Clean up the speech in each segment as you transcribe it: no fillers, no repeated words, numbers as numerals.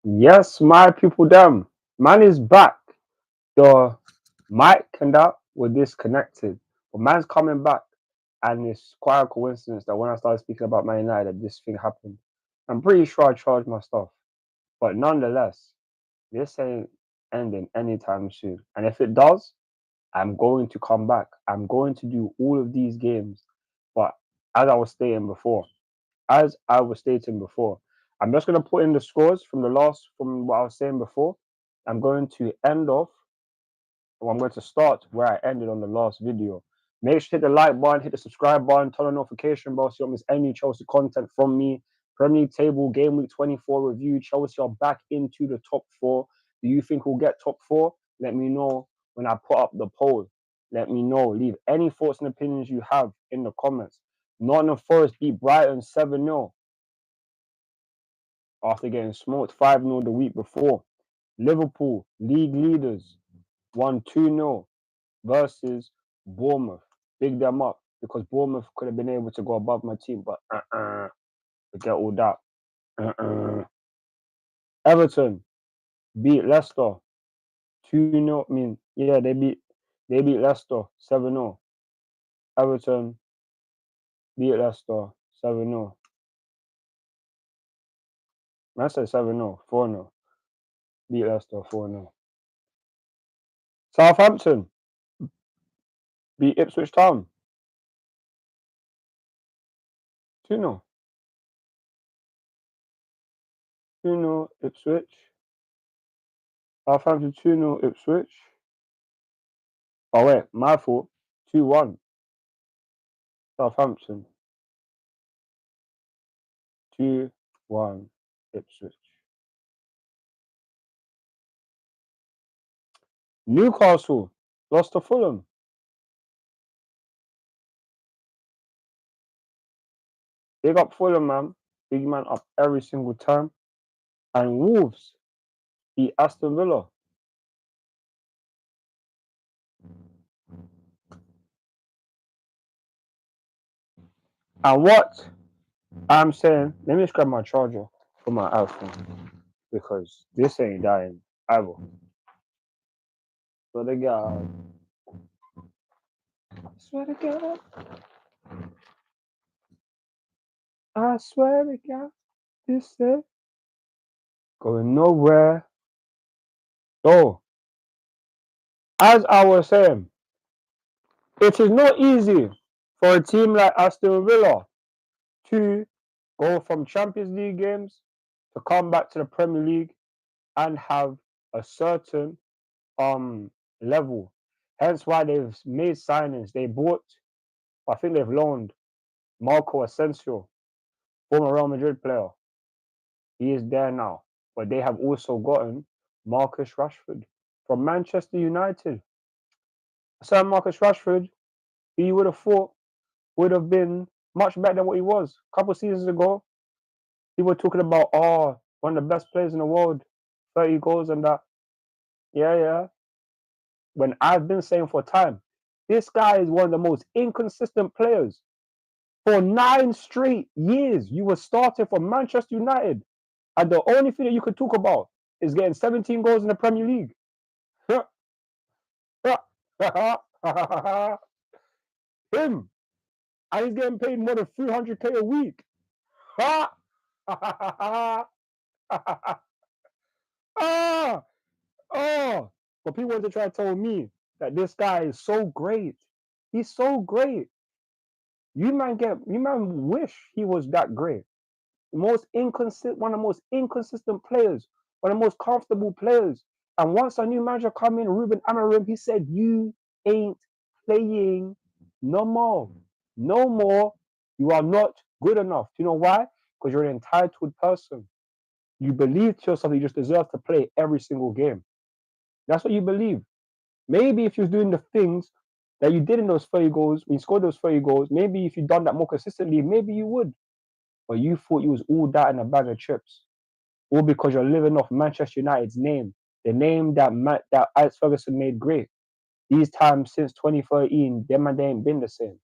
Yes, my people, them. Man is back. The mic and that were disconnected. But man's coming back. And it's quite a coincidence that when I started speaking about Man United, that this thing happened. I'm pretty sure I charged my stuff. But nonetheless, this ain't ending anytime soon. And if it does, I'm going to come back. I'm going to do all of these games. But as I was stating before, I'm just going to put in the scores from what I was saying before. I'm going to end off, or I'm going to start where I ended on the last video. Make sure to hit the like button, hit the subscribe button, turn on notification bell so you don't miss any Chelsea content from me. Premier League table, game week 24 review. Chelsea are back into the top four. Do you think we'll get top four? Let me know when I put up the poll. Let me know. Leave any thoughts and opinions you have in the comments. Nottingham Forest beat Brighton 7-0 after getting smoked 5-0 the week before. Liverpool, league leaders, won 2-0 versus Bournemouth. Big them up because Bournemouth could have been able to go above my team, but forget all that. Everton beat Leicester 2-0. I mean, yeah, they beat Leicester 7-0. Everton beat Leicester 7-0. I said 7-0, 4-0. Beat Leicester 4-0. Southampton beat Ipswich Town 2-0. 2-0 Ipswich. Southampton 2-0 Ipswich. Oh wait, my fault. 2-1 Southampton. 2-1 Ipswich. Newcastle lost to Fulham. Big up Fulham, man. Big man up every single time. And Wolves beat Aston Villa. And what I'm saying, let me just grab my charger for my iPhone because this ain't dying either. Swear to God. Swear to God. I swear to God. This is going nowhere. So, as I was saying, it is not easy for a team like Aston Villa to go from Champions League games to come back to the Premier League and have a certain level. Hence why they've made signings. They bought, I think they've loaned Marco Asensio, former Real Madrid player. He is there now. But they have also gotten Marcus Rashford from Manchester United. So Marcus Rashford, who you would have thought would have been much better than what he was. A couple of seasons ago, people were talking about, one of the best players in the world, 30 goals and that. Yeah. When I've been saying for time, this guy is one of the most inconsistent players. For 9 straight years, you were starting for Manchester United, and the only thing that you could talk about is getting 17 goals in the Premier League. Him, and he's getting paid more than 300k a week. But people want to try to tell me that this guy is so great. He's so great. You man wish he was that great. One of the most inconsistent players, one of the most comfortable players. And once a new manager come in, Ruben Amorim, he said, "You ain't playing no more. No more. You are not good enough." Do you know why? Because you're an entitled person. You believe to yourself that you just deserve to play every single game. That's what you believe. Maybe if you was doing the things that you did in those 30 goals, when you scored those 30 goals, maybe if you'd done that more consistently, maybe you would. But you thought you was all that in a bag of chips. All because you're living off Manchester United's name. The name that Alex Ferguson made great. These times since 2013, them and they ain't been the same.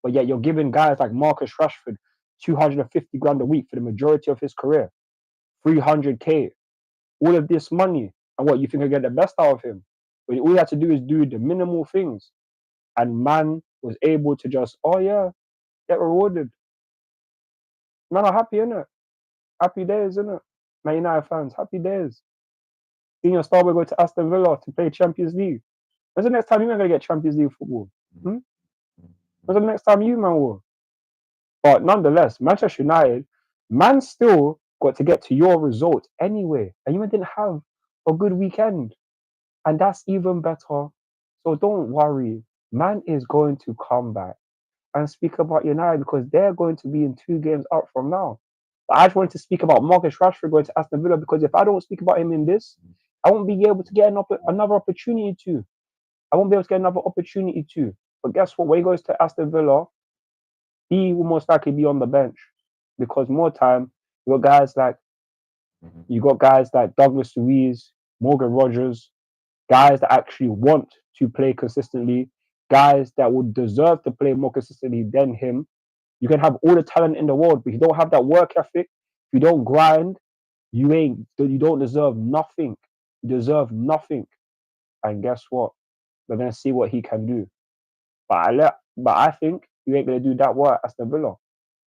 But yet you're giving guys like Marcus Rashford 250 grand a week for the majority of his career. 300k, all of this money, and what you think I get the best out of him? But all you had to do is do the minimal things, and man was able to just, oh yeah, get rewarded. Man are happy, innit? Happy days, innit? Man United fans, happy days. Seeing your star boy go to Aston Villa to play Champions League. When's the next time you're gonna get Champions League football? Hmm? When's the next time you man will? But nonetheless, Manchester United, man still got to get to your result anyway. And you didn't have a good weekend. And that's even better. So don't worry. Man is going to come back and speak about United because they're going to be in 2 games up from now. But I just wanted to speak about Marcus Rashford going to Aston Villa because if I don't speak about him in this, I won't be able to get another opportunity to. I won't be able to get another opportunity to. But guess what? When he goes to Aston Villa, he will most likely be on the bench because more time you got guys like Douglas Luiz, Morgan Rogers, guys that actually want to play consistently, guys that would deserve to play more consistently than him. You can have all the talent in the world, but if you don't have that work ethic, if you don't grind, you don't deserve nothing. You deserve nothing. And guess what? We're gonna see what he can do. But I think you ain't gonna do that work at Aston Villa.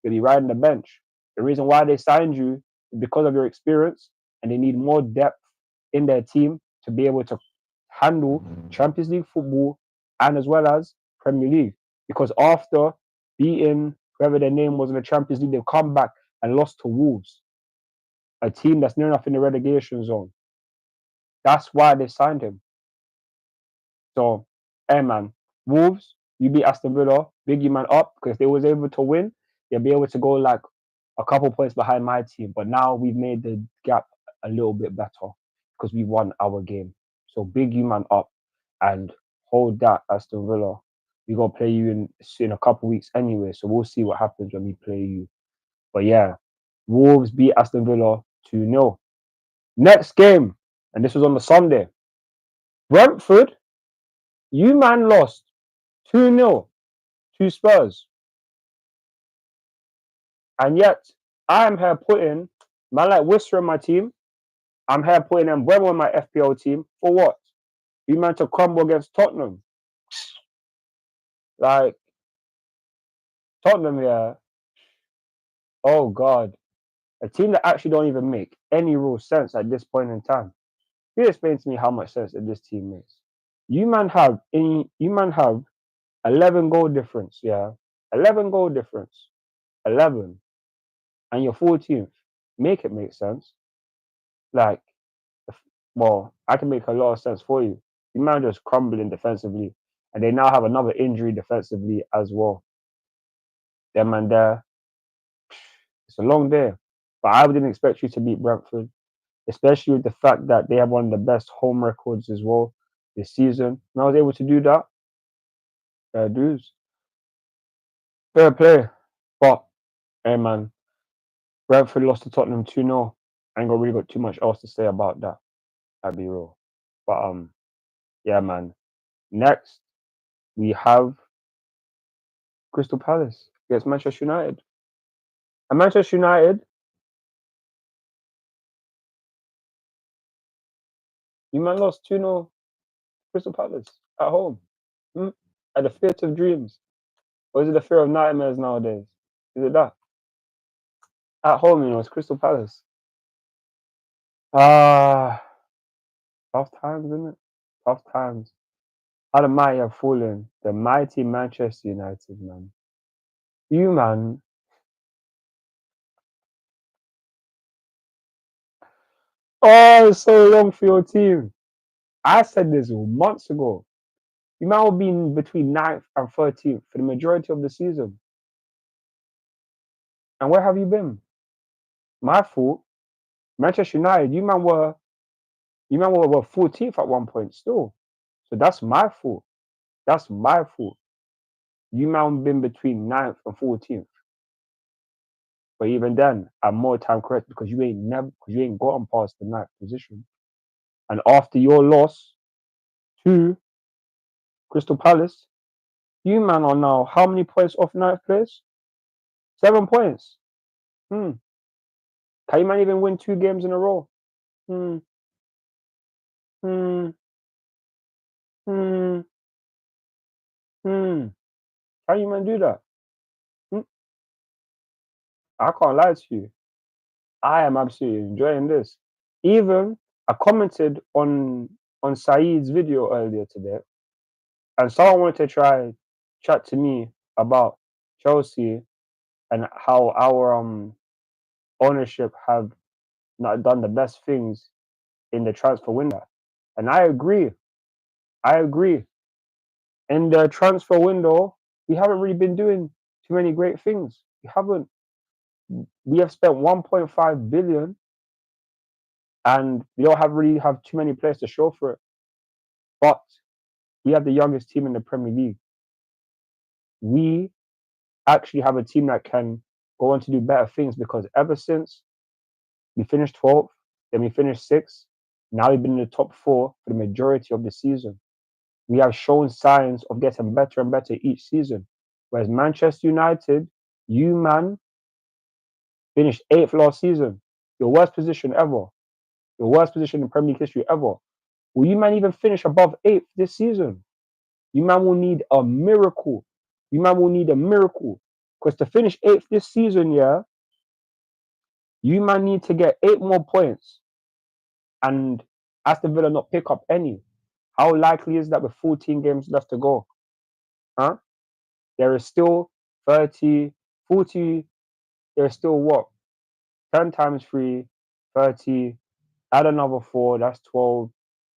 You'll be riding the bench. The reason why they signed you is because of your experience, and they need more depth in their team to be able to handle Champions League football and as well as Premier League. Because after beating whoever their name was in the Champions League, they've come back and lost to Wolves, a team that's near enough in the relegation zone. That's why they signed him. So, hey man, Wolves, you beat Aston Villa, big you man up because if they was able to win, they'll be able to go like a couple points behind my team. But now we've made the gap a little bit better because we won our game. So big you man up and hold that, Aston Villa. We gonna play you in a couple weeks anyway, so we'll see what happens when we play you. But yeah, Wolves beat Aston Villa 2-0. Next game, and this was on the Sunday. Brentford, you man lost 2-0 to Spurs. And yet, I am here putting man like Worcester in my team. I'm here putting Embuemo in my FPL team. For what? You man to crumble against Tottenham. Like, Tottenham, yeah. Oh, God. A team that actually don't even make any real sense at this point in time. You explain to me how much sense that this team makes. You man have 11 goal difference, yeah. 11 goal difference. 11. And you're 14th. Make it make sense. Like, well, I can make a lot of sense for you. You man just crumbling defensively. And they now have another injury defensively as well. Them and there. It's a long day. But I didn't expect you to beat Brentford, especially with the fact that they have one of the best home records as well this season. And I was able to do that. Fair dues. Fair play. But, hey man, Brentford lost to Tottenham 2-0. I ain't really got too much else to say about that. I'll be real. But yeah man. Next we have Crystal Palace against Manchester United. And Manchester United, you man lost 2-0 Crystal Palace at home. At the theatre of dreams. Or is it the fear of nightmares nowadays? Is it that? At home, it's Crystal Palace. Ah, tough times, isn't it? Tough times. How the mighty have fallen. The mighty Manchester United, man. You, man. Oh, it's so long for your team. I said this months ago. You man will be in between 9th and 13th for the majority of the season. And where have you been? My fault. Manchester United, you man were 14th at one point still. So that's my fault. That's my fault. You man been between 9th and 14th. But even then, I'm more time correct because you ain't gotten past the 9th position. And after your loss to Crystal Palace, you man are now how many points off 9th place? 7 points. Can you man even win 2 games in a row? Hmm. Hmm. Hmm. Hmm. Can you man do that? Hmm. I can't lie to you. I am absolutely enjoying this. Even I commented on Saeed's video earlier today, and someone wanted to try chat to me about Chelsea and how our ownership have not done the best things in the transfer window. And I agree. I agree. In the transfer window, we haven't really been doing too many great things. We haven't. We have spent 1.5 billion, and we don't really have too many players to show for it. But we have the youngest team in the Premier League. We actually have a team that can go on to do better things, because ever since we finished 12th, then we finished 6th, now we've been in the top 4 for the majority of the season. We have shown signs of getting better and better each season. Whereas Manchester United, you man, finished 8th last season. Your worst position ever. Your worst position in Premier League history ever. Will you man even finish above 8th this season? You man will need a miracle. You man will need a miracle. Because to finish 8th this season, yeah, you man need to get 8 more points and Aston Villa not pick up any. How likely is that with 14 games left to go? Huh? There is still 30, 40, there's still what? 10 times 3, 30, add another 4, that's 12.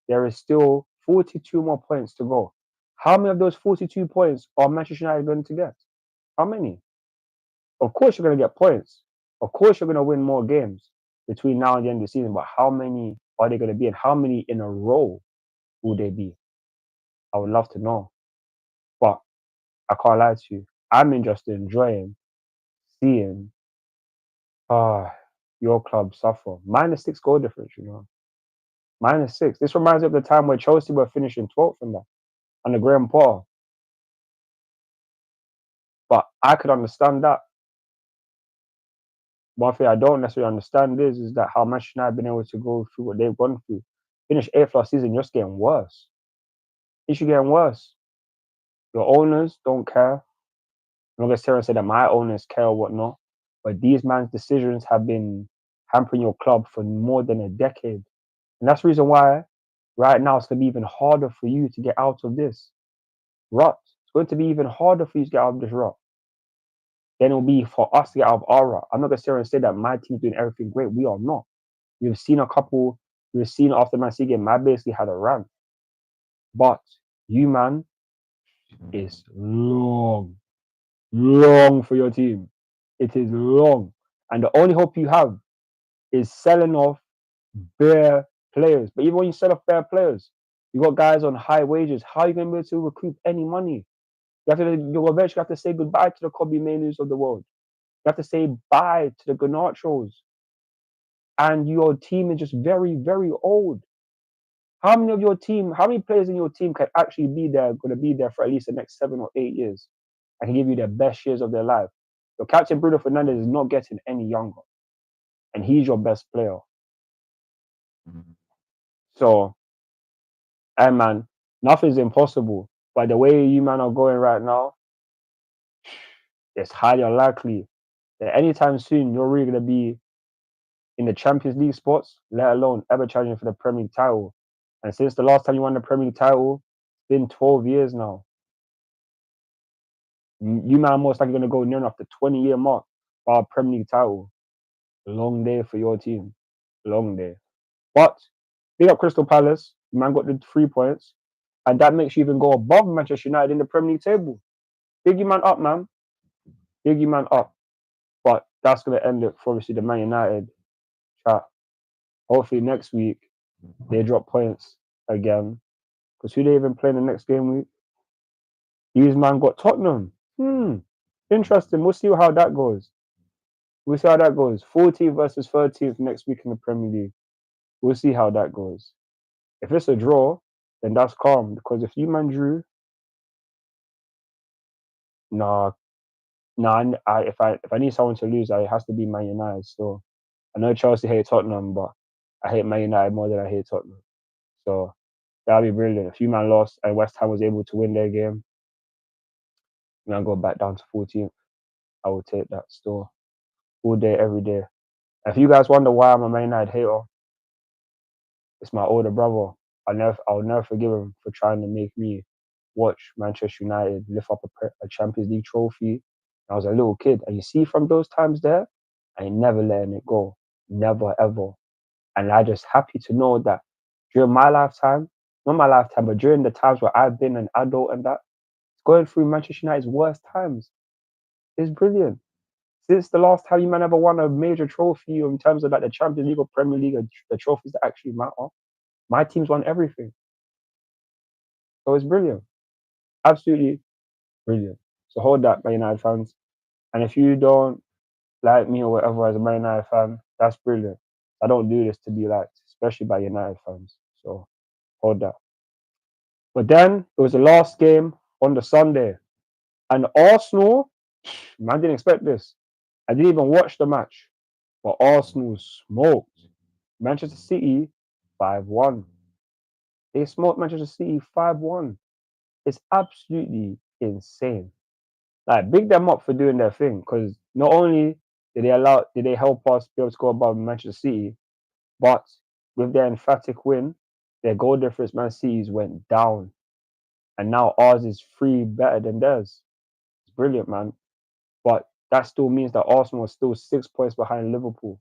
There is still 42 more points to go. How many of those 42 points are Manchester United going to get? How many? Of course, you're going to get points. Of course, you're going to win more games between now and the end of the season. But how many are they going to be, and how many in a row will they be? I would love to know. But I can't lie to you. I'm just enjoying seeing your club suffer. -6 goal difference, you know. -6. This reminds me of the time where Chelsea were finishing 12th in that under Graham Potter. But I could understand that. One thing I don't necessarily understand is that how Manchester United have been able to go through what they've gone through. Finish 8th last season, you're just getting worse. It's getting worse. Your owners don't care. I'm not gonna sit here and say that my owners care or whatnot, but these man's decisions have been hampering your club for more than a decade. And that's the reason why right now it's gonna be even harder for you to get out of this rut. It's going to be even harder for you to get out of this rut than it'll be for us to get out of our rut. I'm not gonna sit here and say that my team's doing everything great. We are not. You've seen after Man City game, I basically had a rant. But you man is long, long for your team. It is long. And the only hope you have is selling off bare players. But even when you sell off bare players, you got guys on high wages. How are you going to be able to recoup any money? You'll eventually have to say goodbye to the Kobe Mainus of the world. You have to say bye to the Garnachos. And your team is just very, very old. How many players in your team can actually going to be there for at least the next 7 or 8 years? I can give you the best years of their life. Your captain Bruno Fernandes is not getting any younger, and he's your best player. So, hey man, nothing's impossible. But the way you man are going right now, it's highly unlikely that anytime soon you're really gonna be in the Champions League spots, let alone ever challenging for the Premier League title. And since the last time you won the Premier League title, it's been 12 years now. You man most likely gonna go near enough the 20-year mark for our Premier League title. Long day for your team. Long day. But big up Crystal Palace. Man got the 3 points. And that makes you even go above Manchester United in the Premier League table. Big you man up, man. Big you man up. But that's gonna end it for obviously the Man United chat. Hopefully next week they drop points again. Because who they even playing the next game week? These man got Tottenham. Interesting. We'll see how that goes. 14th versus 13th next week in the Premier League. We'll see how that goes. If it's a draw, then that's calm. Because if you man drew, nah. If I need someone to lose, it has to be Man United. So I know Chelsea hate Tottenham, but I hate Man United more than I hate Tottenham. So that'd be brilliant. If you man lost and West Ham was able to win their game, man go back down to 14th. I will take that still all day, every day. If you guys wonder why I'm a Man United hater, it's my older brother. I'll never forgive him for trying to make me watch Manchester United lift up a Champions League trophy. I was a little kid, and you see from those times there, I ain't never letting it go, never ever. And I just happy to know that during my lifetime, not my lifetime, but during the times where I've been an adult and that, going through Manchester United's worst times is brilliant. Since the last time you man ever won a major trophy in terms of like the Champions League or Premier League, the trophies that actually matter, my team's won everything. So it's brilliant. Absolutely brilliant. So hold that, Man United fans. And if you don't like me or whatever as a Man United fan, that's brilliant. I don't do this to be liked, especially by United fans. So hold that. But then it was the last game on the Sunday. And Arsenal, man, didn't expect this. I didn't even watch the match. But Arsenal smoked Manchester City 5-1. They smoked Manchester City 5-1. It's absolutely insane. Like, big them up for doing their thing, because not only did they help us be able to go above Manchester City, but with their emphatic win, their goal difference, Man City's went down, and now ours is 3 better than theirs. It's brilliant, man. But that still means that Arsenal is still 6 points behind Liverpool,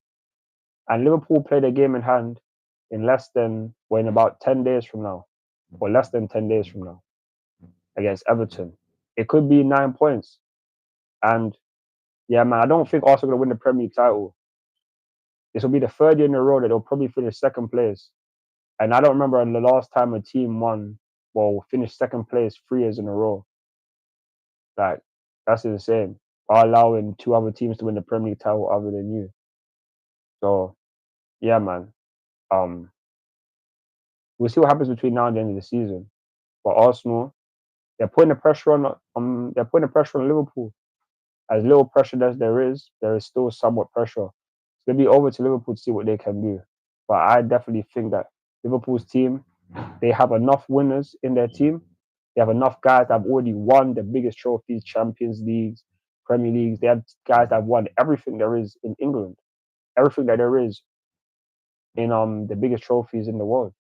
and Liverpool play their game in hand in in about 10 days from now, or less than 10 days from now, against Everton. It could be 9 points, and yeah, man, I don't think Arsenal gonna win the Premier League title. This will be the 3rd year in a row that they'll probably finish second place. And I don't remember the last time a team finished second place 3 years in a row. Like, that's insane. By allowing 2 other teams to win the Premier League title other than you. So, yeah, man. Um, we'll see what happens between now and the end of the season. But Arsenal, they're putting the pressure on Liverpool. As little pressure as there is still somewhat pressure. It's gonna be over to Liverpool to see what they can do. But I definitely think that Liverpool's team, they have enough winners in their team. They have enough guys that have already won the biggest trophies, Champions Leagues, Premier Leagues. They have guys that have won everything there is in England, everything that there is in the biggest trophies in the world.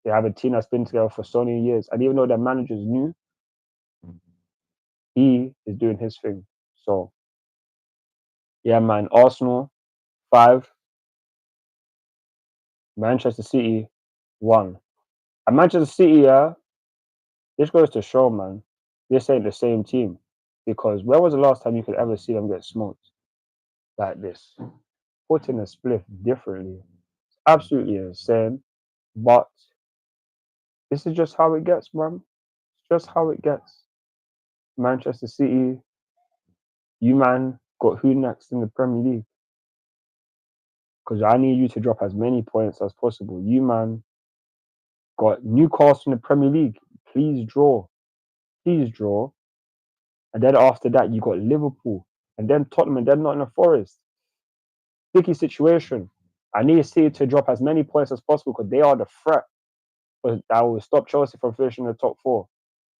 They have a team that's been together for so many years, and even though their manager's new, he is doing his thing. So yeah, man. Arsenal 5, Manchester City 1. And Manchester City, yeah, this goes to show, man, this ain't the same team. Because when was the last time you could ever see them get smoked like this? Putting a split differently. It's absolutely insane. But this is just how it gets, man. It's just how it gets. Manchester City, you man got who next in the Premier League? Because I need you to drop as many points as possible. You man got Newcastle in the Premier League. Please draw. Please draw. And then after that, you got Liverpool, and then Tottenham, and then Nottingham Forest. Sticky situation. I need City to drop as many points as possible because they are the threat that will stop Chelsea from finishing the top 4.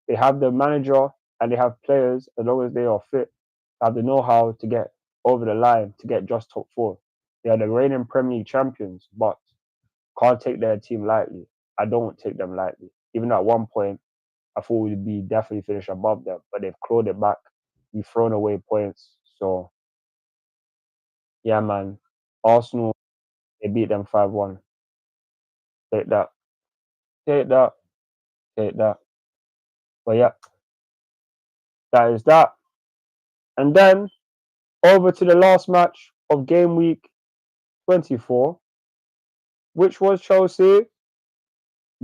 They have the manager and they have players, as long as they are fit, have the know-how to get over the line to get just top 4. They are the reigning Premier League champions, but can't take their team lightly. I don't take them lightly. Even at one point, I thought we'd be definitely finish above them, but they've clawed it back. We've thrown away points. So, yeah, man. Arsenal, they beat them 5-1. Take that. Take that. Take that. But yeah, that is that. And then over to the last match of game week 24, which was Chelsea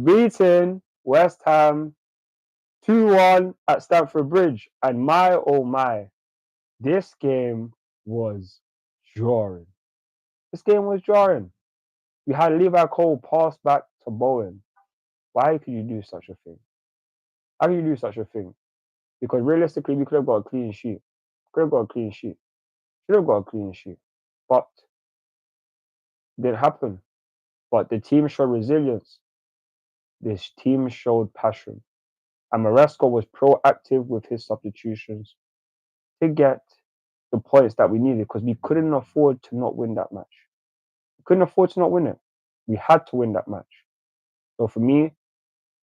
beating West Ham 2-1 at Stamford Bridge. And my oh my, this game was jarring. This game was jarring. We had Levi Cole pass back to Bowen. Why could you do such a thing? How can you do such a thing? Because realistically, we could have got a clean sheet. Could have got a clean sheet. Should have got a clean sheet. But Didn't happen. But the team showed resilience. This team showed passion. And Maresco was proactive with his substitutions to get the points that we needed because we couldn't afford to not win that match. We couldn't afford to not win it. We had to win that match. So for me,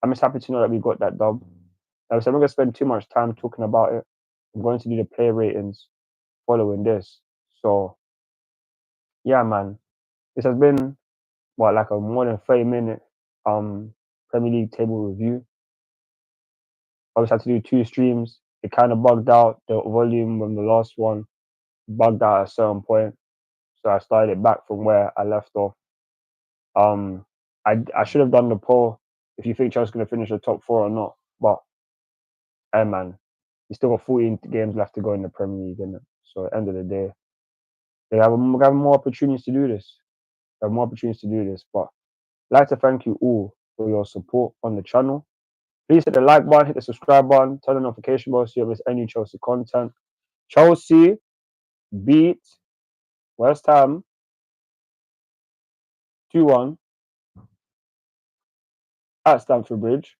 I'm just happy to know that we got that dub. Like I said, I'm not going to spend too much time talking about it. I'm going to do the player ratings following this. So, yeah, man. This has been, like a more than 30-minute Premier League table review. Obviously, had to do 2 streams. It kind of bugged out. The volume from the last one bugged out at a certain point. So I started it back from where I left off. I should have done the poll if you think Chelsea's going to finish the top 4 or not. But, hey, man, we still got 14 games left to go in the Premier League, innit? So at the end of the day, we have more opportunities to do this. We have more opportunities to do this. But I'd like to thank you all for your support on the channel. Please hit the like button, hit the subscribe button, turn the notification bell so you don't miss any Chelsea content. Chelsea beat West Ham 2-1 at Stamford Bridge.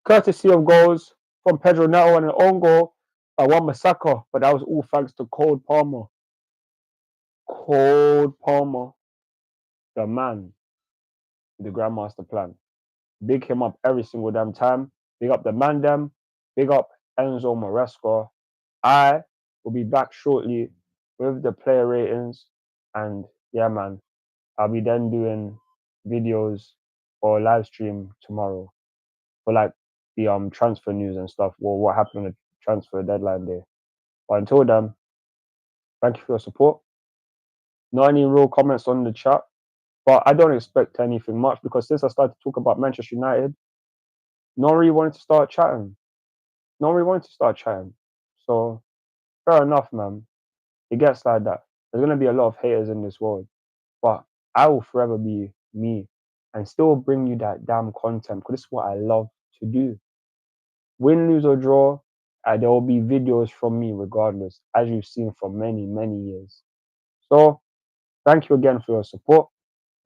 Courtesy of goals from Pedro Neto and an own goal by Wan-Bissaka, but that was all thanks to Cole Palmer. Cole Palmer, the man with the Grandmaster plan. Big him up every single damn time. Big up the man them. Big up Enzo Maresca. I will be back shortly with the player ratings. And yeah, man, I'll be then doing videos or live stream tomorrow for like the transfer news and stuff, or what happened on the transfer deadline day. But until then, thank you for your support. Not any real comments on the chat, but I don't expect anything much because since I started to talk about Manchester United, no one really wanted to start chatting. So fair enough, man. It gets like that. There's gonna be a lot of haters in this world, but I will forever be me and still bring you that damn content because this is what I love to do. Win, lose, or draw, there will be videos from me regardless, as you've seen for many, many years. So, thank you again for your support.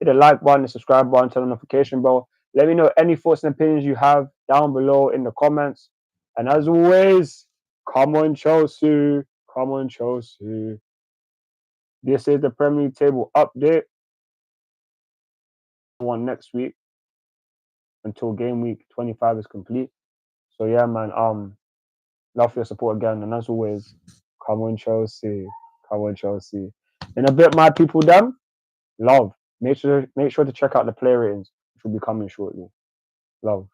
Hit the like button, the subscribe button, turn the notification bell. Let me know any thoughts and opinions you have down below in the comments. And as always, come on, Chelsea. Come on, Chelsea. This is the Premier League table update. One next week until game week 25 is complete. So yeah, man. Love for your support again, and as always, come on Chelsea, come on Chelsea. In a bit, my people, them love. Make sure to check out the player ratings, which will be coming shortly. Love.